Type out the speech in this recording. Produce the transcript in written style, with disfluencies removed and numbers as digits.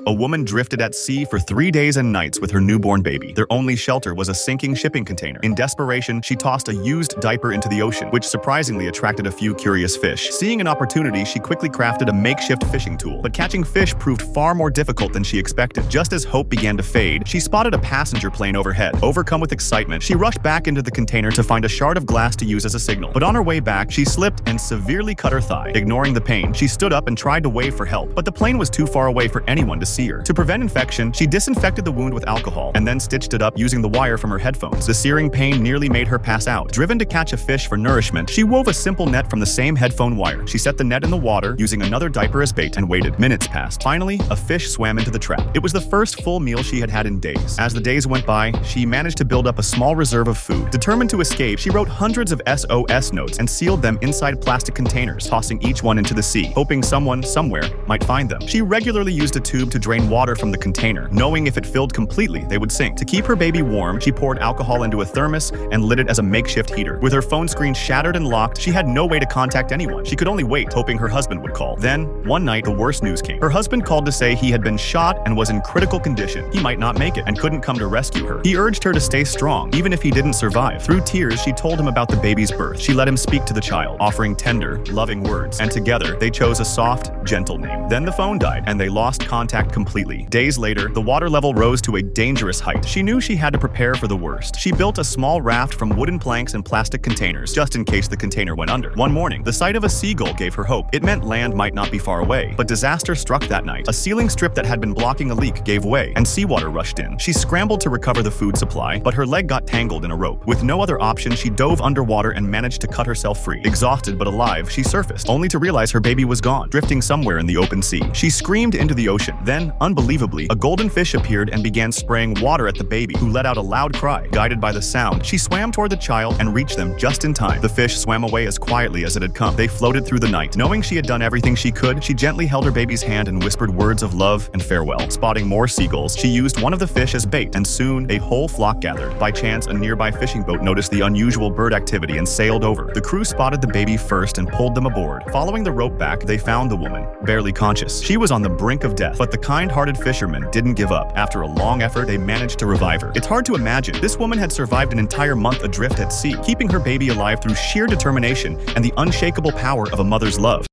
A woman drifted at sea for 3 days and nights with her newborn baby. Their only shelter was a sinking shipping container. In desperation, she tossed a used diaper into the ocean, which surprisingly attracted a few curious fish. Seeing an opportunity, she quickly crafted a makeshift fishing tool. But catching fish proved far more difficult than she expected. Just as hope began to fade, she spotted a passenger plane overhead. Overcome with excitement, she rushed back into the container to find a shard of glass to use as a signal. But on her way back, she slipped and severely cut her thigh. Ignoring the pain, she stood up and tried to wave for help, but the plane was too far away for anyone to see her. To prevent infection, she disinfected the wound with alcohol and then stitched it up using the wire from her headphones. The searing pain nearly made her pass out. Driven to catch a fish for nourishment, she wove a simple net from the same headphone wire. She set the net in the water using another diaper as bait and waited. Minutes passed. Finally, a fish swam into the trap. It was the first full meal she had had in days. As the days went by, she managed to build up a small reserve of food. Determined to escape, she wrote hundreds of SOS notes and sealed them inside plastic containers, tossing each one into the sea, hoping someone, somewhere, might find them. She regularly used a tube to drain water from the container, knowing if it filled completely, they would sink. To keep her baby warm, she poured alcohol into a thermos and lit it as a makeshift heater. With her phone screen shattered and locked, she had no way to contact anyone. She could only wait, hoping her husband would call. Then, one night, the worst news came. Her husband called to say he had been shot and was in critical condition. He might not make it and couldn't come to rescue her. He urged her to stay strong, even if he didn't survive. Through tears, she told him about the baby's birth. She let him speak to the child, offering tender, loving words, and together, they chose a soft, gentle name. Then the phone died, and they lost contact completely. Days later, the water level rose to a dangerous height. She knew she had to prepare for the worst. She built a small raft from wooden planks and plastic containers, just in case the container went under. One morning, the sight of a seagull gave her hope. It meant land might not be far away. But disaster struck that night. A ceiling strip that had been blocking a leak gave way, and seawater rushed in. She scrambled to recover the food supply, but her leg got tangled in a rope. With no other option, she dove underwater and managed to cut herself free. Exhausted but alive, she surfaced, only to realize her baby was gone, drifting somewhere in the open sea. She screamed into the ocean. Then, unbelievably, a golden fish appeared and began spraying water at the baby, who let out a loud cry. Guided by the sound, she swam toward the child and reached them just in time. The fish swam away as quietly as it had come. They floated through the night. Knowing she had done everything she could, she gently held her baby's hand and whispered words of love and farewell. Spotting more seagulls, she used one of the fish as bait, and soon a whole flock gathered. By chance, a nearby fishing boat noticed the unusual bird activity and sailed over. The crew spotted the baby first and pulled them aboard. Following the rope back, they found the woman, barely conscious. She was on the brink of death, but the kind-hearted fishermen didn't give up. After a long effort, they managed to revive her. It's hard to imagine. This woman had survived an entire month adrift at sea, keeping her baby alive through sheer determination and the unshakable power of a mother's love.